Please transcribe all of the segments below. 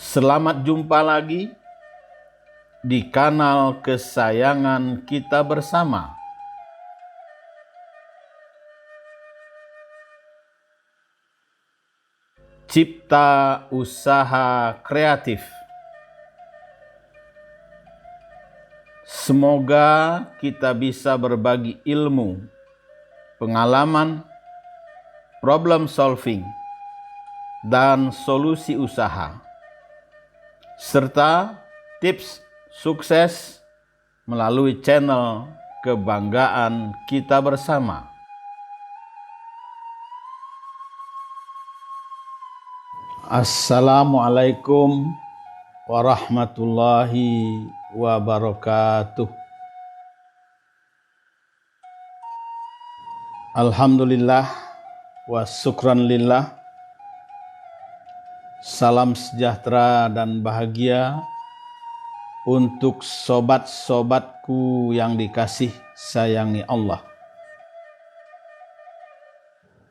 Selamat jumpa lagi di kanal kesayangan kita bersama. Cipta Usaha Kreatif. Semoga kita bisa berbagi ilmu, pengalaman, problem solving, dan solusi usaha, serta tips sukses melalui channel kebanggaan kita bersama. Assalamualaikum warahmatullahi wabarakatuh. Alhamdulillah wa syukran lillah. Salam sejahtera dan bahagia untuk sobat-sobatku yang dikasih sayangi Allah.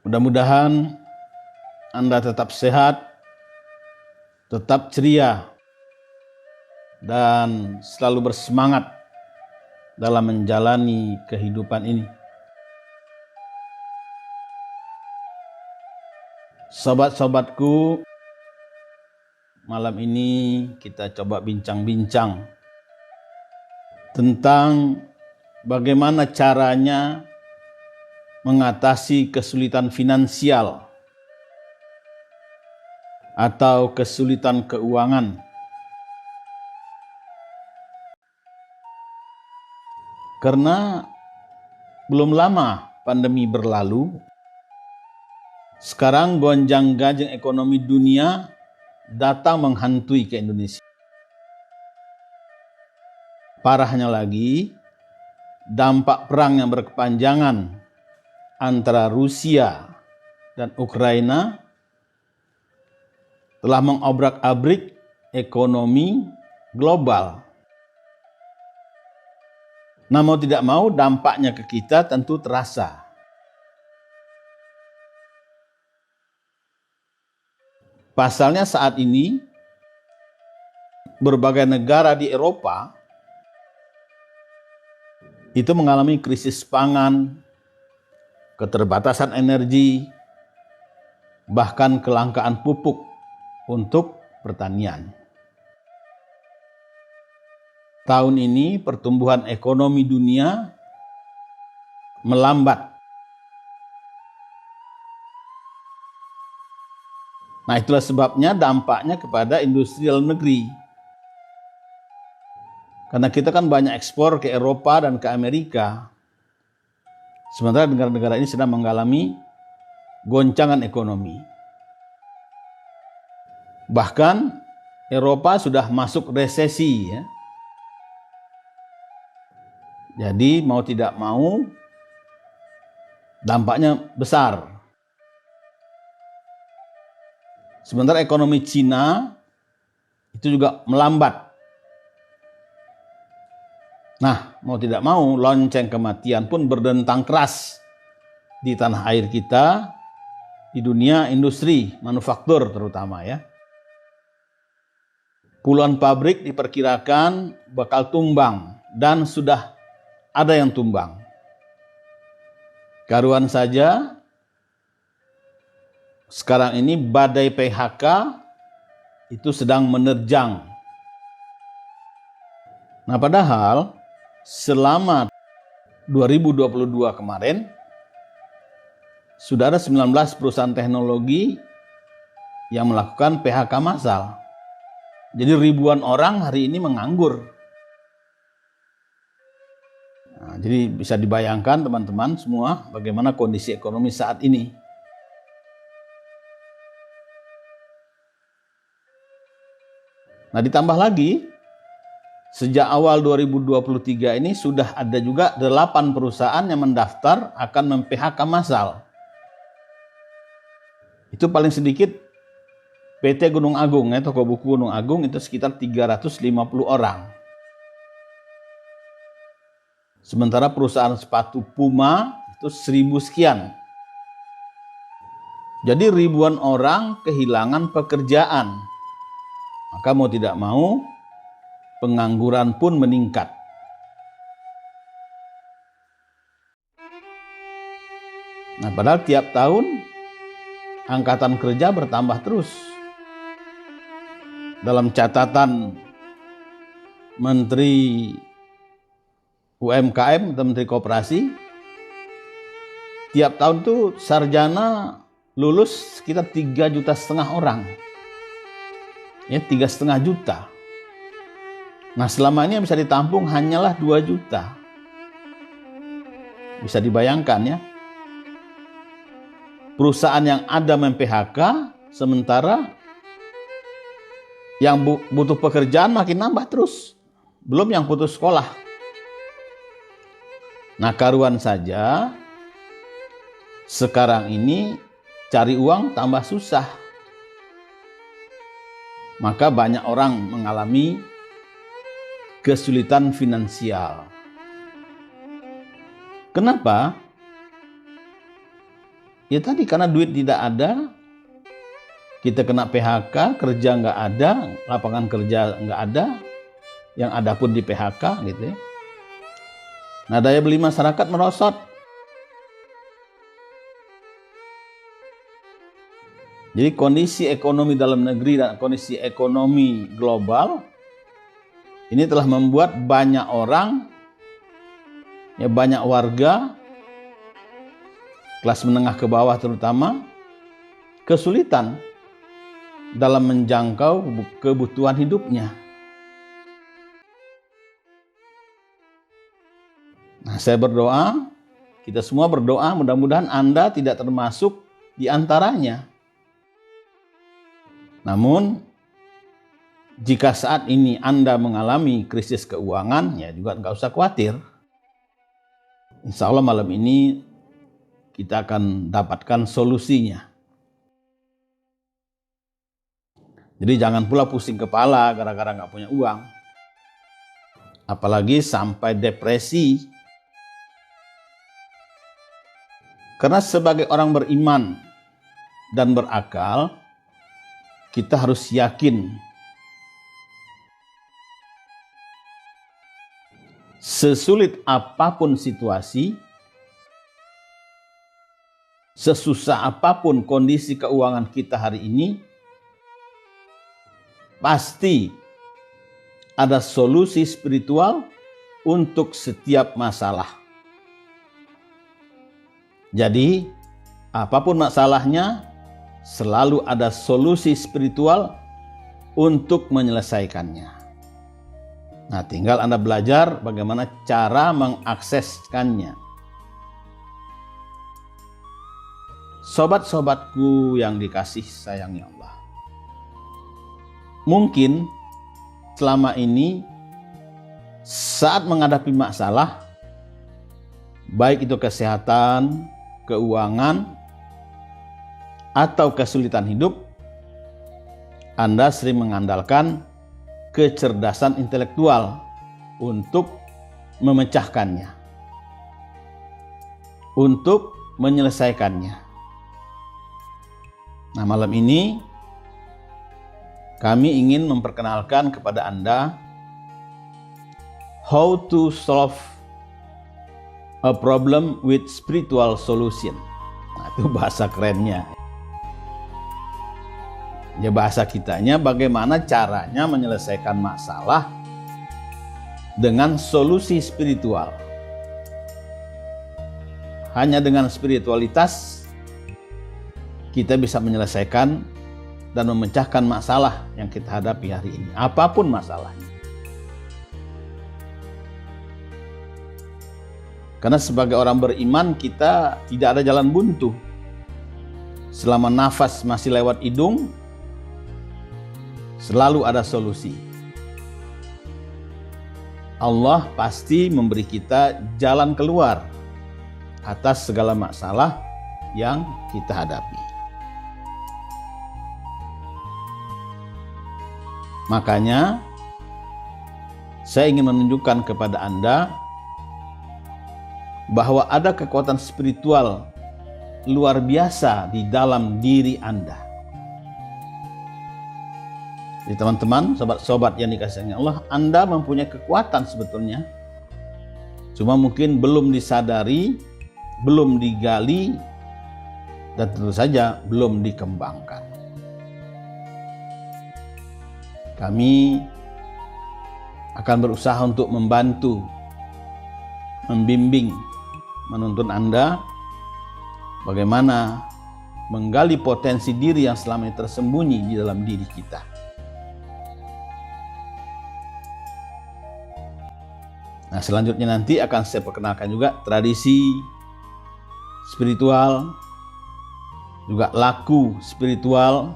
Mudah-mudahan Anda tetap sehat, tetap ceria, dan selalu bersemangat dalam menjalani kehidupan ini. Sobat-sobatku, malam ini kita coba bincang-bincang tentang bagaimana caranya mengatasi kesulitan finansial atau kesulitan keuangan. Karena belum lama pandemi berlalu, sekarang gonjang-ganjing ekonomi dunia datang menghantui ke Indonesia. Parahnya lagi, dampak perang yang berkepanjangan antara Rusia dan Ukraina telah mengobrak-abrik ekonomi global. Nah, mau tidak mau dampaknya ke kita tentu terasa. Pasalnya saat ini berbagai negara di Eropa itu mengalami krisis pangan, keterbatasan energi, bahkan kelangkaan pupuk untuk pertanian. Tahun ini pertumbuhan ekonomi dunia melambat. Nah, itulah sebabnya dampaknya kepada industri dalam negeri. Karena kita kan banyak ekspor ke Eropa dan ke Amerika. Sementara negara-negara ini sedang mengalami goncangan ekonomi. Bahkan Eropa sudah masuk resesi, ya. Jadi mau tidak mau dampaknya besar. Sementara ekonomi Cina itu juga melambat. Nah, mau tidak mau lonceng kematian pun berdentang keras di tanah air kita, di dunia industri, manufaktur terutama, ya. Puluhan pabrik diperkirakan bakal tumbang dan sudah ada yang tumbang. Karuan saja sekarang ini badai PHK itu sedang menerjang. Nah, padahal selama 2022 kemarin sudah ada 19 perusahaan teknologi yang melakukan PHK massal. Jadi ribuan orang hari ini menganggur. Nah, jadi bisa dibayangkan teman-teman semua bagaimana kondisi ekonomi saat ini. Nah, ditambah lagi, sejak awal 2023 ini sudah ada juga 8 perusahaan yang mendaftar akan mem-PHK massal. Itu paling sedikit PT Gunung Agung, ya, toko buku Gunung Agung itu sekitar 350 orang. Sementara perusahaan sepatu Puma itu 1000 sekian. Jadi ribuan orang kehilangan pekerjaan. Maka mau tidak mau, pengangguran pun meningkat. Nah, padahal tiap tahun angkatan kerja bertambah terus. Dalam catatan Menteri UMKM atau Menteri Koperasi, tiap tahun tuh sarjana lulus sekitar 3,5 juta orang. Ya, 3,5 juta. Nah, selama ini yang bisa ditampung hanyalah 2 juta. Bisa dibayangkan ya. Perusahaan yang ada mem-PHK, sementara yang butuh pekerjaan makin nambah terus. Belum yang putus sekolah. Nah, karuan saja sekarang ini cari uang tambah susah. Maka banyak orang mengalami kesulitan finansial. Kenapa? Ya tadi, karena duit tidak ada, kita kena PHK, kerja nggak ada, lapangan kerja nggak ada, yang ada pun di PHK gitu ya. Nah, daya beli masyarakat merosot. Jadi kondisi ekonomi dalam negeri dan kondisi ekonomi global ini telah membuat banyak orang, ya banyak warga, kelas menengah ke bawah terutama, kesulitan dalam menjangkau kebutuhan hidupnya. Nah, saya berdoa, kita semua berdoa, mudah-mudahan Anda tidak termasuk di antaranya. Namun, jika saat ini Anda mengalami krisis keuangan, ya juga nggak usah khawatir. Insya Allah malam ini kita akan dapatkan solusinya. Jadi jangan pula pusing kepala gara-gara nggak punya uang. Apalagi sampai depresi. Karena sebagai orang beriman dan berakal, kita harus yakin sesulit apapun situasi, sesusah apapun kondisi keuangan kita hari ini, pasti ada solusi spiritual untuk setiap masalah. Jadi, apapun masalahnya, selalu ada solusi spiritual untuk menyelesaikannya. Nah, tinggal Anda belajar bagaimana cara mengakseskannya. Sobat-sobatku yang dikasih sayangi Allah. Mungkin selama ini saat menghadapi masalah, baik itu kesehatan, keuangan, atau kesulitan hidup, Anda sering mengandalkan kecerdasan intelektual untuk memecahkannya, untuk menyelesaikannya. Nah, malam ini kami ingin memperkenalkan kepada Anda how to solve a problem with spiritual solution. Nah, itu bahasa kerennya. Ya, bahasa kitanya bagaimana caranya menyelesaikan masalah dengan solusi spiritual. Hanya dengan spiritualitas kita bisa menyelesaikan dan memecahkan masalah yang kita hadapi hari ini, apapun masalahnya. Karena sebagai orang beriman, kita tidak ada jalan buntu. Selama nafas masih lewat hidung, selalu ada solusi. Allah pasti memberi kita jalan keluar atas segala masalah yang kita hadapi. Makanya saya ingin menunjukkan kepada Anda bahwa ada kekuatan spiritual luar biasa di dalam diri Anda. Jadi teman-teman, sobat-sobat yang dikasihi Allah, Anda mempunyai kekuatan sebetulnya. Cuma mungkin belum disadari, belum digali, dan tentu saja belum dikembangkan. Kami akan berusaha untuk membantu, membimbing, menuntun Anda bagaimana menggali potensi diri yang selama ini tersembunyi di dalam diri kita. Nah, selanjutnya nanti akan saya perkenalkan juga tradisi spiritual, juga laku spiritual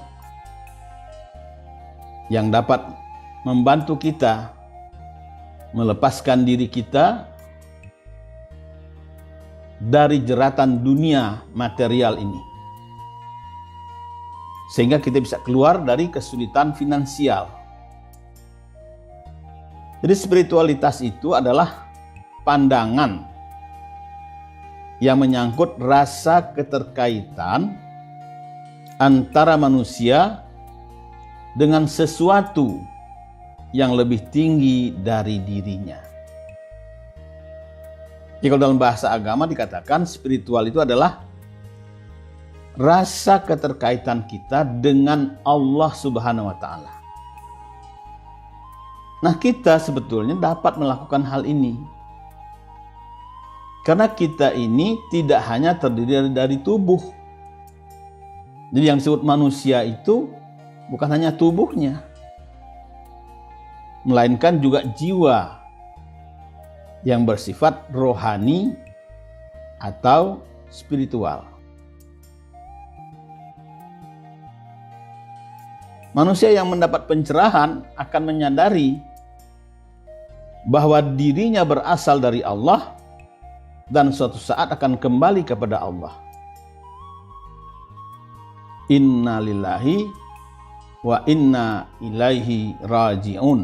yang dapat membantu kita melepaskan diri kita dari jeratan dunia material ini, sehingga kita bisa keluar dari kesulitan finansial. Jadi spiritualitas itu adalah pandangan yang menyangkut rasa keterkaitan antara manusia dengan sesuatu yang lebih tinggi dari dirinya. Jadi kalau dalam bahasa agama dikatakan spiritual itu adalah rasa keterkaitan kita dengan Allah Subhanahu wa Ta'ala. Nah, kita sebetulnya dapat melakukan hal ini karena kita ini tidak hanya terdiri dari tubuh. Jadi yang disebut manusia itu bukan hanya tubuhnya, melainkan juga jiwa yang bersifat rohani atau spiritual. Manusia yang mendapat pencerahan akan menyadari bahwa dirinya berasal dari Allah dan suatu saat akan kembali kepada Allah. Inna lillahi wa inna ilaihi raji'un.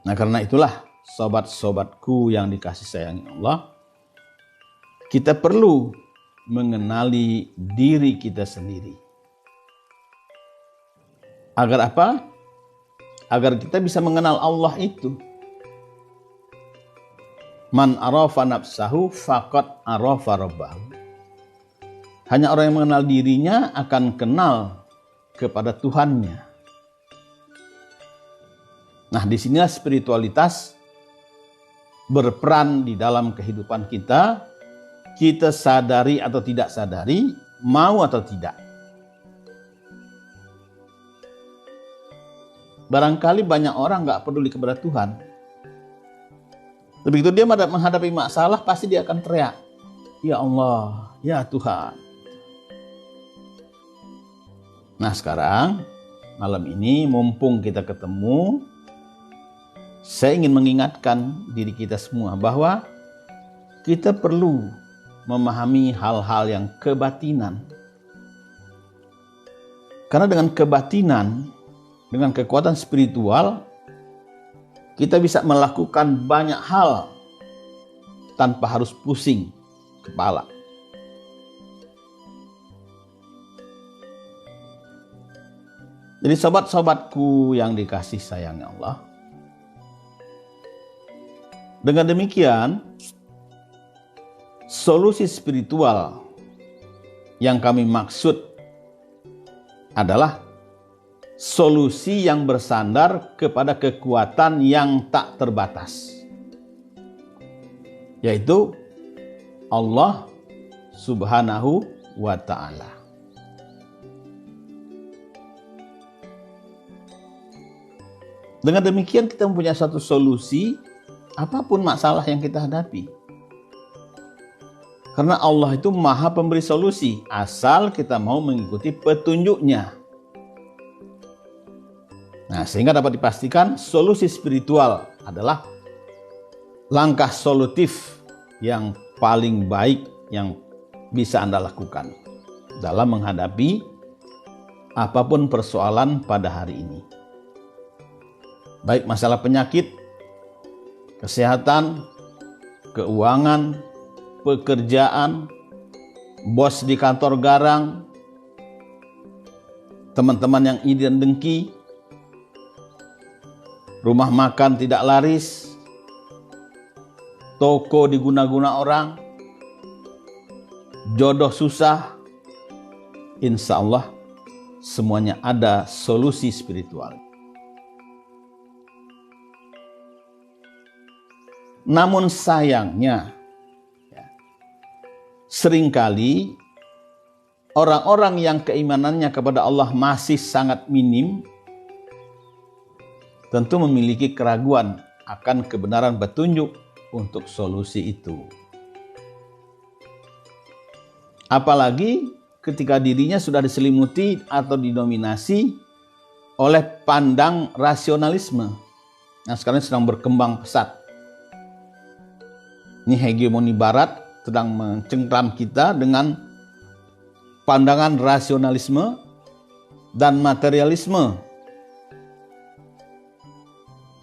Nah, karena itulah sobat-sobatku yang dikasih sayangi Allah, kita perlu mengenali diri kita sendiri. Agar apa? Agar kita bisa mengenal Allah itu. Man arafa nafsahu faqad arafa rabbahu. Hanya orang yang mengenal dirinya akan kenal kepada Tuhannya. Nah, disinilah spiritualitas berperan di dalam kehidupan kita. Kita sadari atau tidak sadari, mau atau tidak. Barangkali banyak orang nggak peduli kepada Tuhan. Begitu dia menghadapi masalah, pasti dia akan teriak, "Ya Allah, ya Tuhan." Nah, sekarang malam ini mumpung kita ketemu, saya ingin mengingatkan diri kita semua bahwa kita perlu memahami hal-hal yang kebatinan. Karena dengan kebatinan, dengan kekuatan spiritual, kita bisa melakukan banyak hal tanpa harus pusing kepala. Jadi sobat-sobatku yang dikasih sayang Allah, dengan demikian solusi spiritual yang kami maksud adalah solusi yang bersandar kepada kekuatan yang tak terbatas, yaitu Allah Subhanahu wa Ta'ala. Dengan demikian kita mempunyai satu solusi apapun masalah yang kita hadapi. Karena Allah itu maha pemberi solusi, asal kita mau mengikuti petunjuknya. Nah, sehingga dapat dipastikan solusi spiritual adalah langkah solutif yang paling baik yang bisa Anda lakukan dalam menghadapi apapun persoalan pada hari ini. Baik masalah penyakit, kesehatan, keuangan, pekerjaan, bos di kantor garang, teman-teman yang iri dan dengki, rumah makan tidak laris, toko diguna-guna orang, jodoh susah, insya Allah semuanya ada solusi spiritual. Namun sayangnya, seringkali orang-orang yang keimanannya kepada Allah masih sangat minim, tentu memiliki keraguan akan kebenaran petunjuk untuk solusi itu. Apalagi ketika dirinya sudah diselimuti atau didominasi oleh pandang rasionalisme. Nah, sekarang sedang berkembang pesat. Ini hegemoni barat sedang mencengkram kita dengan pandangan rasionalisme dan materialisme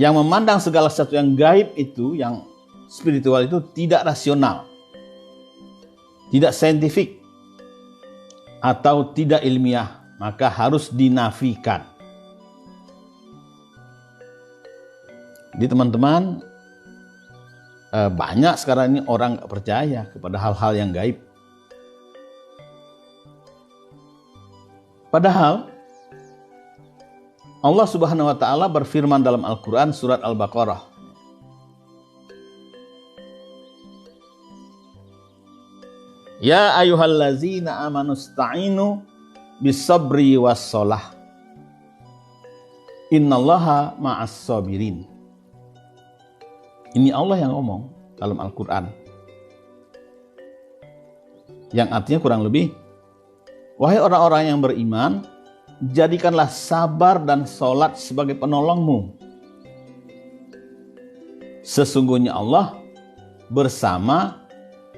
yang memandang segala sesuatu yang gaib itu, yang spiritual itu tidak rasional, tidak saintifik, atau tidak ilmiah, maka harus dinafikan. Jadi teman-teman, banyak sekarang ini orang gak percaya kepada hal-hal yang gaib. Padahal Allah Subhanahu wa taala berfirman dalam Al-Qur'an surat Al-Baqarah. Ya ayyuhallazina amanu sta'inu bis-sabri was-shalah. Innallaha ma'as sabirin. Ini Allah yang ngomong dalam Al-Quran. Yang artinya kurang lebih, wahai orang-orang yang beriman, jadikanlah sabar dan sholat sebagai penolongmu. Sesungguhnya Allah bersama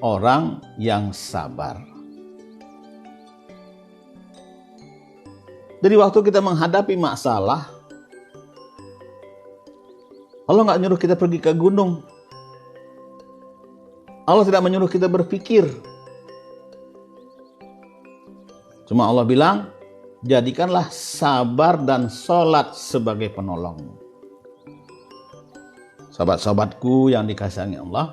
orang yang sabar. Jadi waktu kita menghadapi masalah, Allah nggak nyuruh kita pergi ke gunung. Allah tidak menyuruh kita berpikir. Cuma Allah bilang, jadikanlah sabar dan sholat sebagai penolongmu. Sahabat-sahabatku yang dikasihi Allah,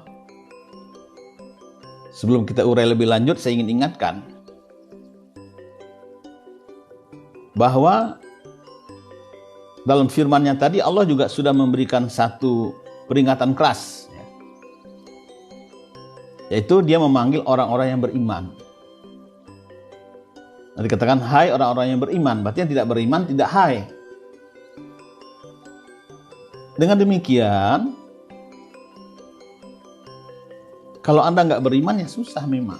sebelum kita urai lebih lanjut, saya ingin ingatkan bahwa dalam firman-Nya tadi Allah juga sudah memberikan satu peringatan keras, yaitu Dia memanggil orang-orang yang beriman. Nah, dikatakan hai orang-orang yang beriman, berarti yang tidak beriman tidak hai. Dengan demikian, kalau Anda nggak beriman ya susah memang.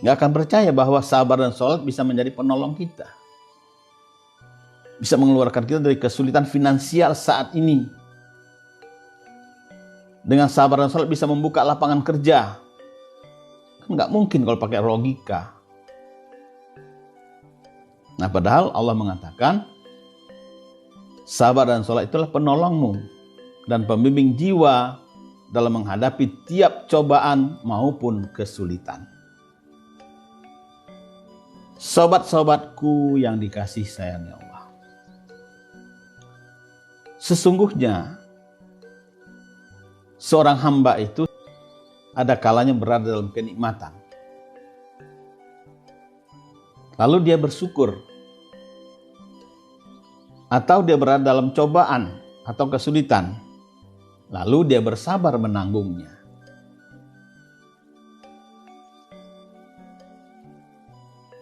Nggak akan percaya bahwa sabar dan sholat bisa menjadi penolong kita. Bisa mengeluarkan kita dari kesulitan finansial saat ini. Dengan sabar dan sholat bisa membuka lapangan kerja. Nggak mungkin kalau pakai logika. Nah, padahal Allah mengatakan, sabar dan sholat itulah penolongmu dan pembimbing jiwa dalam menghadapi tiap cobaan maupun kesulitan. Sobat-sobatku yang dikasihi sayang Allah, sesungguhnya seorang hamba itu ada kalanya berada dalam kenikmatan. Lalu dia bersyukur. Atau dia berada dalam cobaan atau kesulitan. Lalu dia bersabar menanggungnya.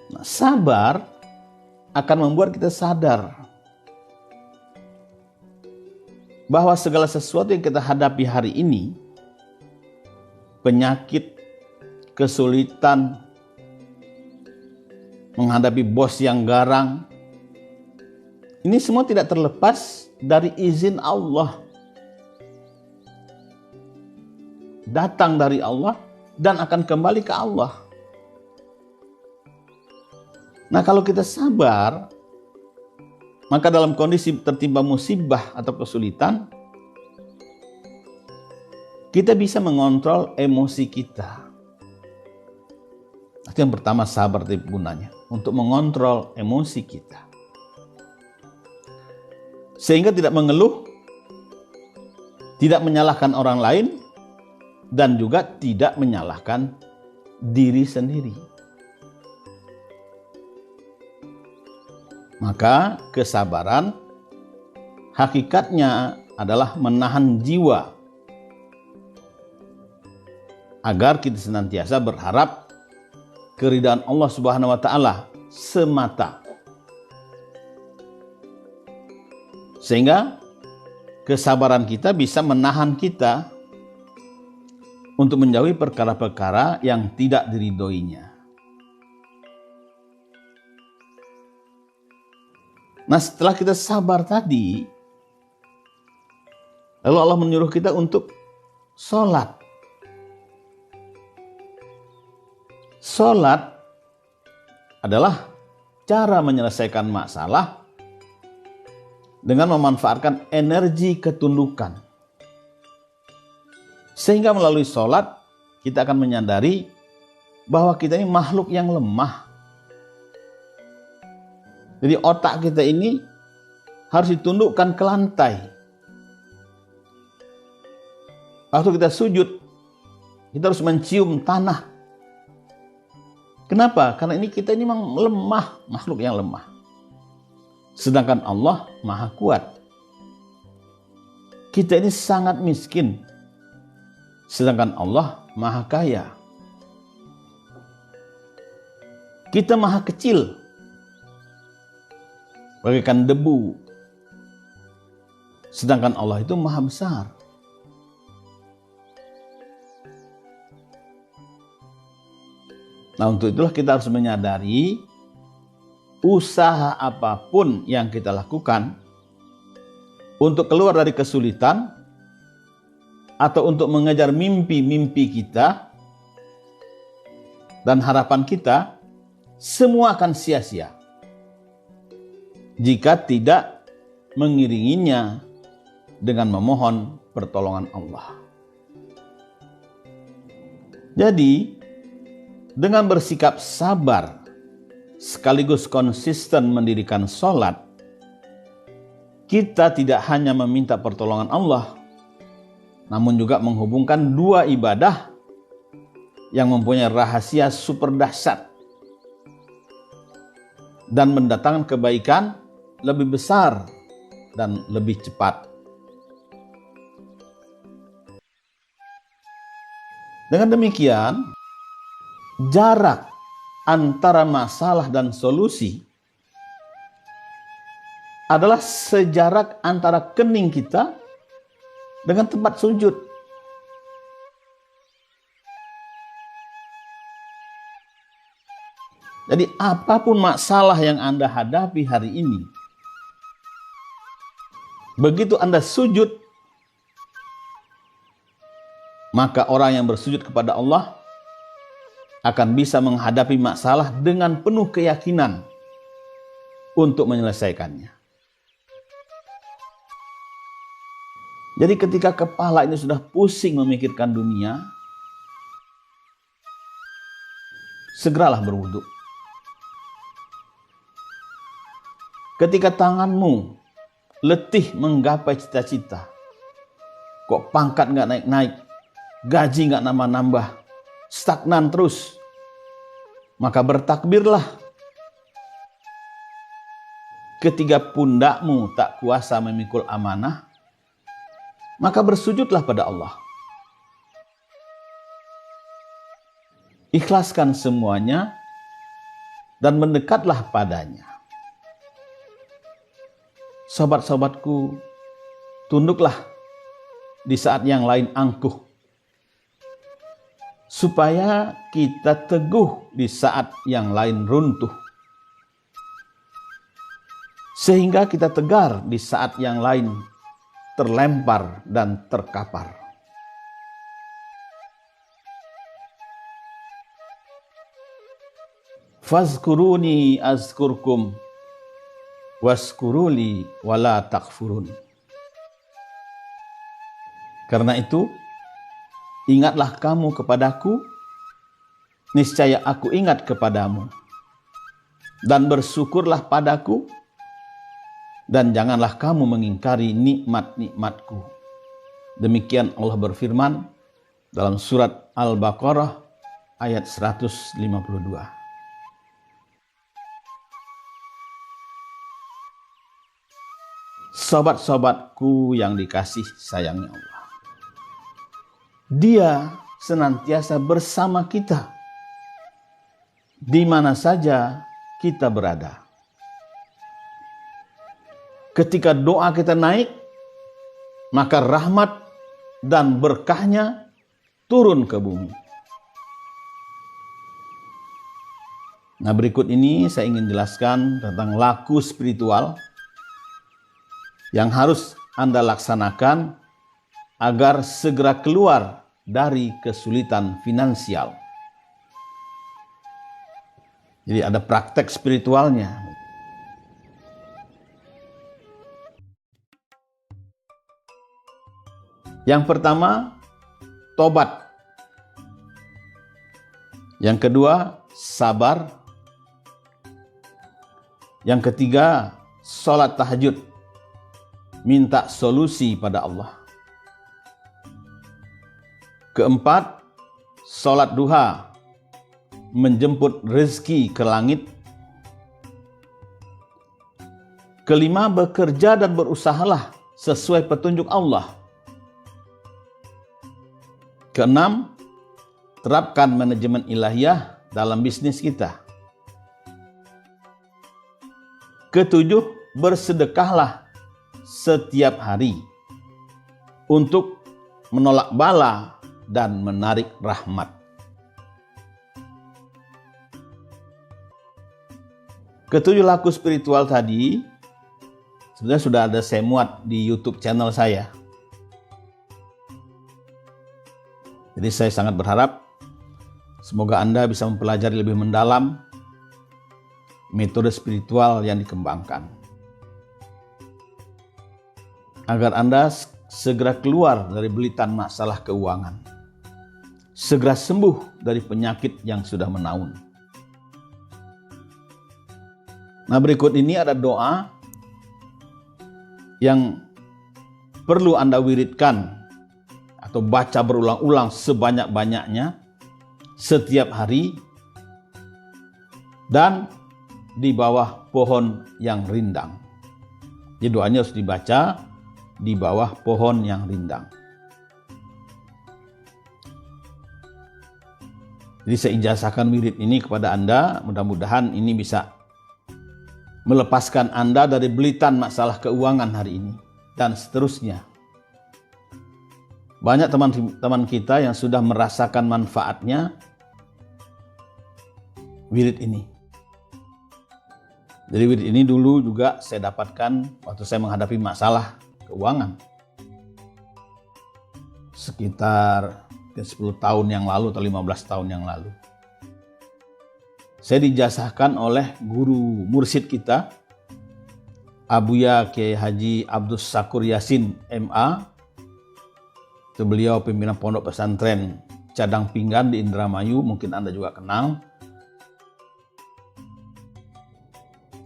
Nah, sabar akan membuat kita sadar bahwa segala sesuatu yang kita hadapi hari ini, penyakit, kesulitan, menghadapi bos yang garang, ini semua tidak terlepas dari izin Allah. Datang dari Allah dan akan kembali ke Allah. Nah, kalau kita sabar, maka dalam kondisi tertimpa musibah atau kesulitan, kita bisa mengontrol emosi kita. Nah, Itu yang pertama, sabar itu gunanya untuk mengontrol emosi kita. Sehingga tidak mengeluh, tidak menyalahkan orang lain, dan juga tidak menyalahkan diri sendiri. Maka kesabaran hakikatnya adalah menahan jiwa agar kita senantiasa berharap keridhaan Allah Subhanahu wa taala semata. Sehingga kesabaran kita bisa menahan kita untuk menjauhi perkara-perkara yang tidak diridhoinya. Nah, setelah kita sabar tadi, lalu Allah menyuruh kita untuk sholat. Sholat adalah cara menyelesaikan masalah dengan memanfaatkan energi ketundukan. Sehingga melalui sholat kita akan menyadari bahwa kita ini makhluk yang lemah. Jadi otak kita ini harus ditundukkan ke lantai. Waktu kita sujud, kita harus mencium tanah. Kenapa? Karena kita ini memang lemah, makhluk yang lemah. Sedangkan Allah Maha Kuat. Kita ini sangat miskin. Sedangkan Allah Maha Kaya. Kita maha kecil, bagaikan debu. Sedangkan Allah itu maha besar. Nah, untuk itulah kita harus menyadari usaha apapun yang kita lakukan untuk keluar dari kesulitan atau untuk mengejar mimpi-mimpi kita dan harapan kita, semua akan sia-sia jika tidak mengiringinya dengan memohon pertolongan Allah. Jadi, dengan bersikap sabar sekaligus konsisten mendirikan sholat, kita tidak hanya meminta pertolongan Allah, namun juga menghubungkan dua ibadah yang mempunyai rahasia super dahsyat dan mendatangkan kebaikan lebih besar dan lebih cepat. Dengan demikian, jarak antara masalah dan solusi adalah sejarak antara kening kita dengan tempat sujud. Jadi apapun masalah yang Anda hadapi hari ini, begitu Anda sujud, maka orang yang bersujud kepada Allah akan bisa menghadapi masalah dengan penuh keyakinan untuk menyelesaikannya. Jadi ketika kepala ini sudah pusing memikirkan dunia, segeralah berwudu. Ketika tanganmu letih menggapai cita-cita, kok pangkat nggak naik-naik, gaji nggak nambah-nambah, stagnan terus, maka bertakbirlah. Ketika pundakmu tak kuasa memikul amanah, maka bersujudlah pada Allah. Ikhlaskan semuanya dan mendekatlah padanya. Sobat-sobatku, tunduklah di saat yang lain angkuh, supaya kita teguh di saat yang lain runtuh, sehingga kita tegar di saat yang lain terlempar dan terkapar. Fazkuruni azkurkum waskuruli wala takfurun. Karena itu, ingatlah kamu kepadaku, niscaya aku ingat kepadamu, dan bersyukurlah padaku, dan janganlah kamu mengingkari nikmat-nikmatku. Demikian Allah berfirman dalam surat Al-Baqarah ayat 152. Sobat-sobatku yang dikasih sayangnya Allah, Dia senantiasa bersama kita di mana saja kita berada. Ketika doa kita naik, maka rahmat dan berkahnya turun ke bumi. Nah, berikut ini saya ingin jelaskan tentang laku spiritual yang harus Anda laksanakan agar segera keluar dari kesulitan finansial. Jadi ada praktek spiritualnya. Yang pertama, tobat. Yang kedua, sabar. Yang ketiga, sholat tahajud. Minta solusi pada Allah. Keempat, sholat duha. Menjemput rezeki ke langit. Kelima, bekerja dan berusahalah sesuai petunjuk Allah. Keenam, terapkan manajemen ilahiyah dalam bisnis kita. Ketujuh, bersedekahlah setiap hari untuk menolak bala dan menarik rahmat. Ketujuh laku spiritual tadi sebenarnya sudah ada saya muat di YouTube channel saya. Jadi saya sangat berharap semoga Anda bisa mempelajari lebih mendalam metode spiritual yang dikembangkan, agar Anda segera keluar dari belitan masalah keuangan, segera sembuh dari penyakit yang sudah menaun. Nah, berikut ini ada doa yang perlu Anda wiridkan atau baca berulang-ulang sebanyak-banyaknya setiap hari dan di bawah pohon yang rindang. Jadi doanya harus dibaca di bawah pohon yang rindang. Jadi saya ijazahkan wirid ini kepada Anda, mudah-mudahan ini bisa melepaskan Anda dari belitan masalah keuangan hari ini dan seterusnya. Banyak teman-teman kita yang sudah merasakan manfaatnya wirid ini. Jadi wirid ini dulu juga saya dapatkan waktu saya menghadapi masalah keuangan. Sekitar 10 tahun yang lalu atau 15 tahun yang lalu. Saya dijazahkan oleh guru mursyid kita, Abuya Kiai Haji Abdus Sakur Yasin MA. Itu beliau pimpinan pondok pesantren Cadang Pinggan di Indramayu, mungkin Anda juga kenal.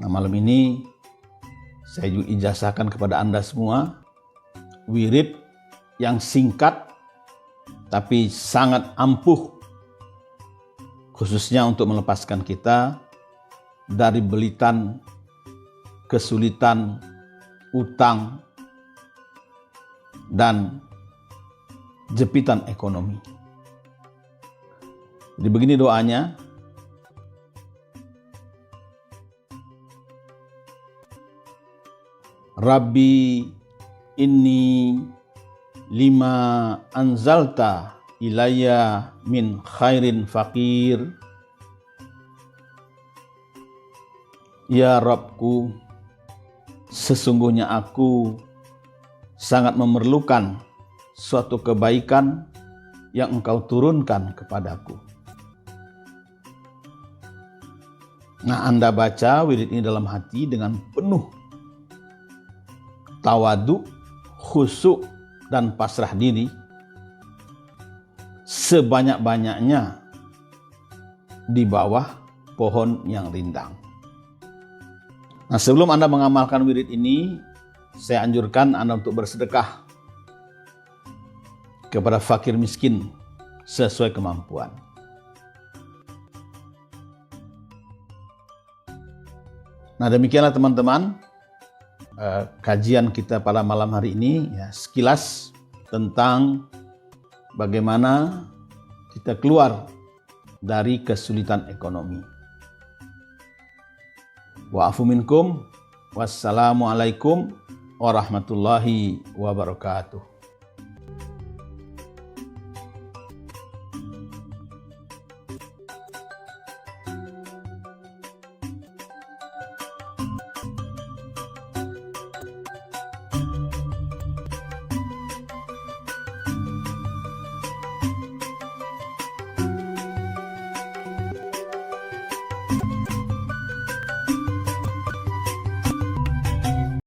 Nah, malam ini saya juga ijazahkan kepada Anda semua wirid yang singkat tapi sangat ampuh, khususnya untuk melepaskan kita dari belitan kesulitan, utang, dan jepitan ekonomi. Jadi begini doanya. Rabbi inni lima anzalta ilayya min khairin fakir. Ya Rabbku, sesungguhnya aku sangat memerlukan suatu kebaikan yang Engkau turunkan kepadaku. Nah, Anda baca wirid ini dalam hati dengan penuh tawadu, khusyuk, dan pasrah diri sebanyak-banyaknya. di bawah pohon yang rindang. Nah, sebelum Anda mengamalkan wirid ini, saya anjurkan Anda untuk bersedekah kepada fakir miskin sesuai kemampuan. Nah, demikianlah teman-teman kajian kita pada malam hari ini, ya, sekilas tentang bagaimana kita keluar dari kesulitan ekonomi. Wa'afu minkum, wassalamualaikum warahmatullahi wabarakatuh.